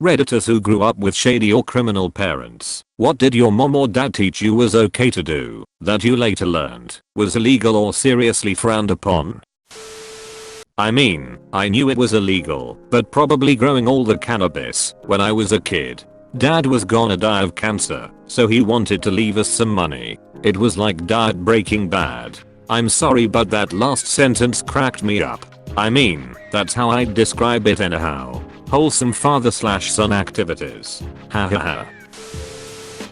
Redditors who grew up with shady or criminal parents. What did your mom or dad teach you was okay to do, that you later learned was illegal or seriously frowned upon? I mean, I knew it was illegal, but probably growing all the cannabis when I was a kid. Dad was gonna die of cancer, so he wanted to leave us some money. It was like diet Breaking Bad. I'm sorry, but that last sentence cracked me up. I mean, that's how I'd describe it anyhow. Wholesome father/son activities. Ha ha ha.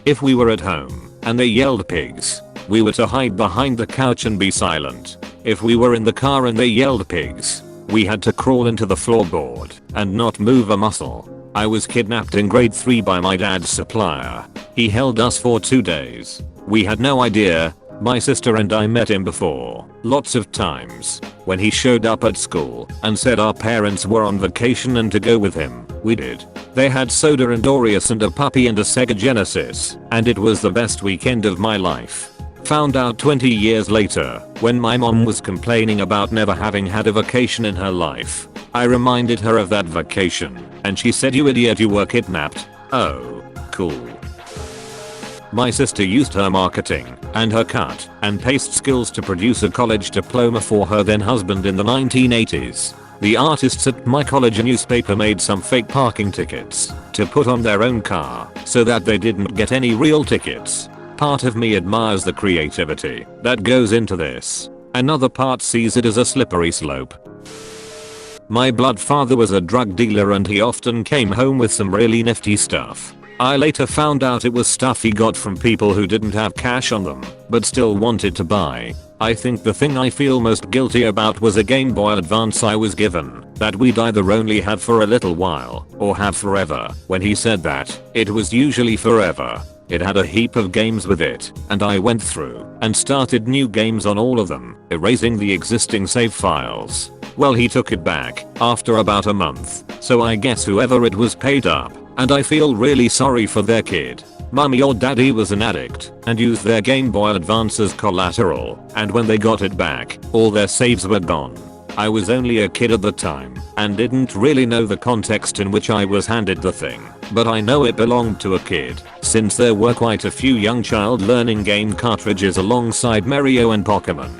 If we were at home and they yelled pigs, we were to hide behind the couch and be silent. If we were in the car and they yelled pigs, we had to crawl into the floorboard and not move a muscle. I was kidnapped in grade 3 by my dad's supplier. He held us for 2 days. We had no idea. My sister and I met him before, lots of times. When he showed up at school and said our parents were on vacation and to go with him, we did. They had soda and Oreos and a puppy and a Sega Genesis, and it was the best weekend of my life. Found out 20 years later, when my mom was complaining about never having had a vacation in her life. I reminded her of that vacation, and she said, "You idiot, you were kidnapped." Oh, cool. My sister used her marketing and her cut and paste skills to produce a college diploma for her then husband in the 1980s. The artists at my college newspaper made some fake parking tickets to put on their own car so that they didn't get any real tickets. Part of me admires the creativity that goes into this. Another part sees it as a slippery slope. My blood father was a drug dealer and he often came home with some really nifty stuff. I later found out it was stuff he got from people who didn't have cash on them, but still wanted to buy. I think the thing I feel most guilty about was a Game Boy Advance I was given, that we'd either only have for a little while, or have forever. When he said that, it was usually forever. It had a heap of games with it, and I went through and started new games on all of them, erasing the existing save files. Well, he took it back after about a month, so I guess whoever it was paid up, and I feel really sorry for their kid. Mummy or daddy was an addict and used their Game Boy Advance as collateral, and when they got it back, all their saves were gone. I was only a kid at the time and didn't really know the context in which I was handed the thing, but I know it belonged to a kid, since there were quite a few young child learning game cartridges alongside Mario and Pokemon.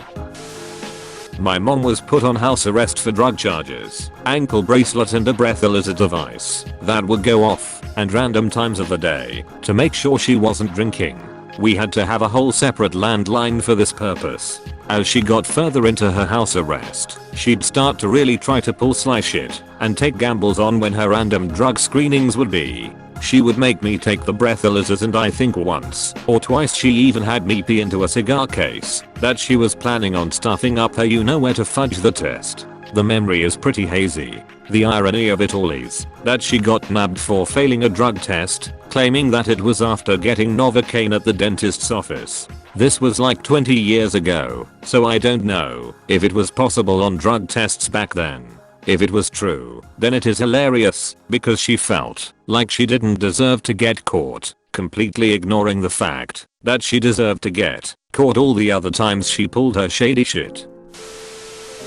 My mom was put on house arrest for drug charges, ankle bracelet and a breathalyzer device that would go off at random times of the day to make sure she wasn't drinking. We had to have a whole separate landline for this purpose. As she got further into her house arrest, she'd start to really try to pull sly shit and take gambles on when her random drug screenings would be. She would make me take the breathalyzers, and I think once or twice she even had me pee into a cigar case that she was planning on stuffing up her you-know-where to fudge the test. The memory is pretty hazy. The irony of it all is that she got nabbed for failing a drug test, claiming that it was after getting Novocaine at the dentist's office. This was like 20 years ago, so I don't know if it was possible on drug tests back then. If it was true, then it is hilarious, because she felt like she didn't deserve to get caught, completely ignoring the fact that she deserved to get caught all the other times she pulled her shady shit.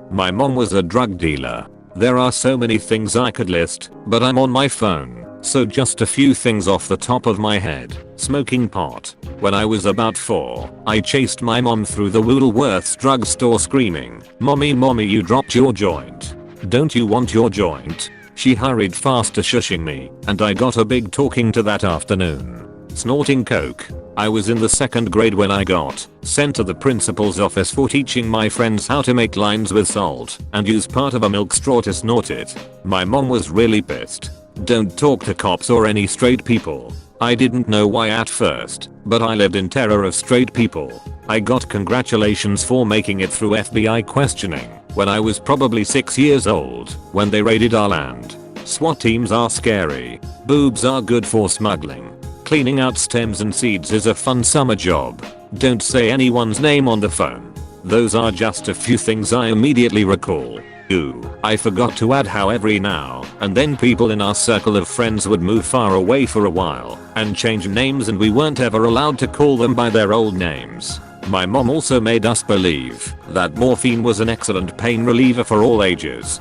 My mom was a drug dealer. There are so many things I could list, but I'm on my phone, so just a few things off the top of my head. Smoking pot. When I was about 4, I chased my mom through the Woolworth's drugstore screaming, "Mommy, mommy, you dropped your joint. Don't you want your joint?" She hurried faster, shushing me, and I got a big talking to that afternoon. Snorting coke. I was in the 2nd grade when I got sent to the principal's office for teaching my friends how to make limes with salt and use part of a milk straw to snort it. My mom was really pissed. Don't talk to cops or any straight people. I didn't know why at first, but I lived in terror of straight people. I got congratulations for making it through FBI questioning when I was probably 6 years old when they raided our land. SWAT teams are scary. Boobs are good for smuggling. Cleaning out stems and seeds is a fun summer job. Don't say anyone's name on the phone. Those are just a few things I immediately recall. Ooh, I forgot to add how every now and then people in our circle of friends would move far away for a while and change names, and we weren't ever allowed to call them by their old names. My mom also made us believe that morphine was an excellent pain reliever for all ages.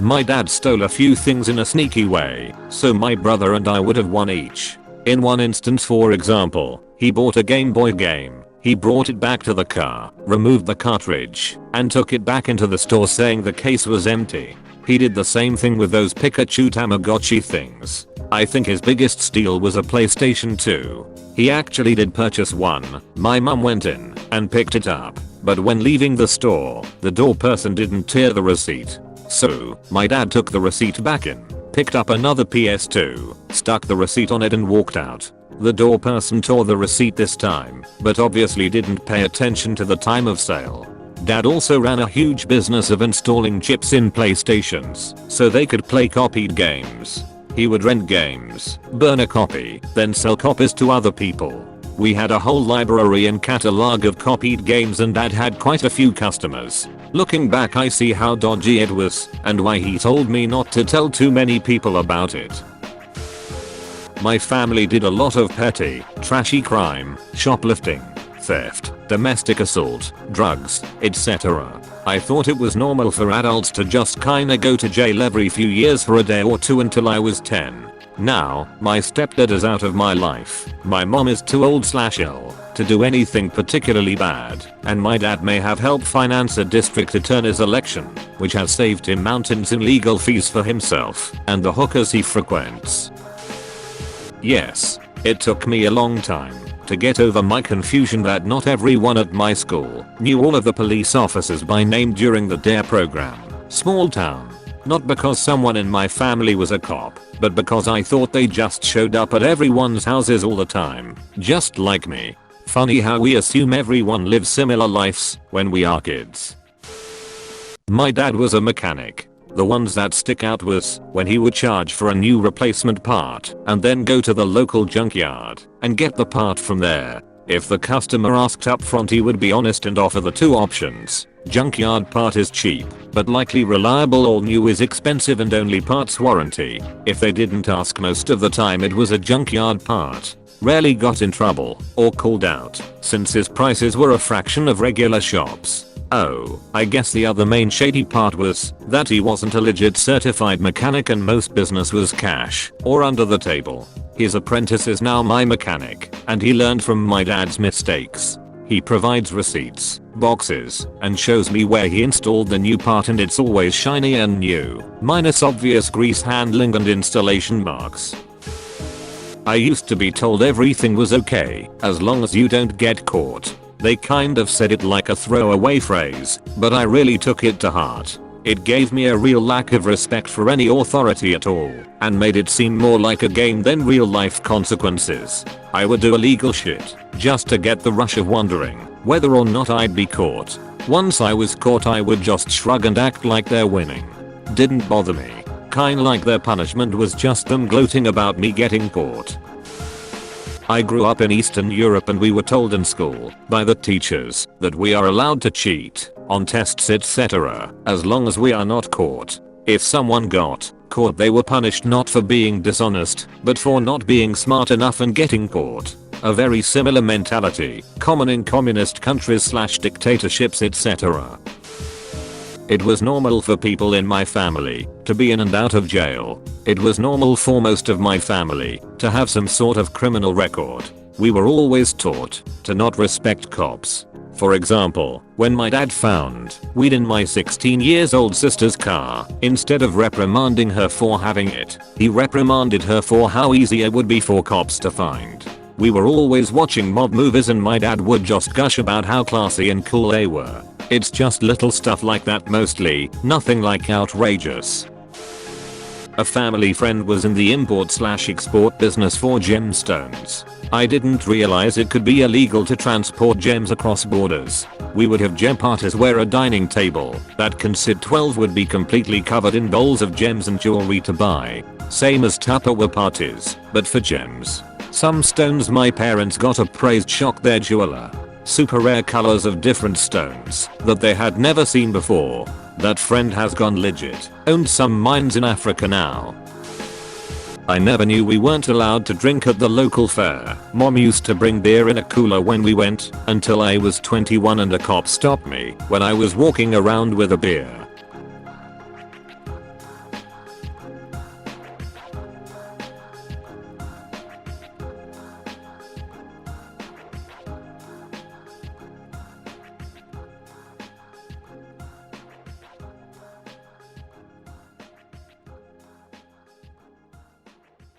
My dad stole a few things in a sneaky way, so my brother and I would have won each. In one instance, for example, he bought a Game Boy game. He brought it back to the car, removed the cartridge, and took it back into the store saying the case was empty. He did the same thing with those Pikachu Tamagotchi things. I think his biggest steal was a PlayStation 2. He actually did purchase one. My mum went in and picked it up, but when leaving the store, the door person didn't tear the receipt. So, my dad took the receipt back in, picked up another PS2, stuck the receipt on it and walked out. The door person tore the receipt this time, but obviously didn't pay attention to the time of sale. Dad also ran a huge business of installing chips in PlayStations so they could play copied games. He would rent games, burn a copy, then sell copies to other people. We had a whole library and catalog of copied games and Dad had quite a few customers. Looking back, I see how dodgy it was and why he told me not to tell too many people about it. My family did a lot of petty, trashy crime, shoplifting, theft, domestic assault, drugs, etc. I thought it was normal for adults to just kinda go to jail every few years for a day or two until I was 10. Now, my stepdad is out of my life, my mom is too old/ill to do anything particularly bad, and my dad may have helped finance a district attorney's election, which has saved him mountains in legal fees for himself and the hookers he frequents. Yes, it took me a long time to get over my confusion that not everyone at my school knew all of the police officers by name during the DARE program. Small town. Not because someone in my family was a cop, but because I thought they just showed up at everyone's houses all the time, just like me. Funny how we assume everyone lives similar lives when we are kids. My dad was a mechanic. The ones that stick out was when he would charge for a new replacement part and then go to the local junkyard and get the part from there. If the customer asked up front, he would be honest and offer the two options. Junkyard part is cheap, but likely reliable. All new is expensive and only parts warranty. If they didn't ask, most of the time it was a junkyard part. Rarely got in trouble or called out, since his prices were a fraction of regular shops. Oh, I guess the other main shady part was that he wasn't a legit certified mechanic and most business was cash or under the table. His apprentice is now my mechanic, and he learned from my dad's mistakes. He provides receipts, boxes, and shows me where he installed the new part, and it's always shiny and new, minus obvious grease handling and installation marks. I used to be told everything was okay as long as you don't get caught. They kind of said it like a throwaway phrase, but I really took it to heart. It gave me a real lack of respect for any authority at all, and made it seem more like a game than real life consequences. I would do illegal shit, just to get the rush of wondering whether or not I'd be caught. Once I was caught, I would just shrug and act like they're winning. Didn't bother me. Kinda like their punishment was just them gloating about me getting caught. I grew up in Eastern Europe, and we were told in school by the teachers that we are allowed to cheat on tests, etc. as long as we are not caught. If someone got caught, they were punished not for being dishonest, but for not being smart enough and getting caught. A very similar mentality common in communist countries/dictatorships, etc. It was normal for people in my family to be in and out of jail. It was normal for most of my family to have some sort of criminal record. We were always taught to not respect cops. For example, when my dad found weed in my 16-year-old sister's car, instead of reprimanding her for having it, he reprimanded her for how easy it would be for cops to find. We were always watching mob movies, and my dad would just gush about how classy and cool they were. It's just little stuff like that mostly, nothing like outrageous. A family friend was in the import/export business for gemstones. I didn't realize it could be illegal to transport gems across borders. We would have gem parties where a dining table that can sit 12 would be completely covered in bowls of gems and jewelry to buy. Same as Tupperware parties, but for gems. Some stones my parents got appraised shocked their jeweler. Super rare colors of different stones that they had never seen before. That friend has gone legit, owns some mines in Africa now. I never knew we weren't allowed to drink at the local fair. Mom used to bring beer in a cooler when we went, until I was 21 and a cop stopped me when I was walking around with a beer.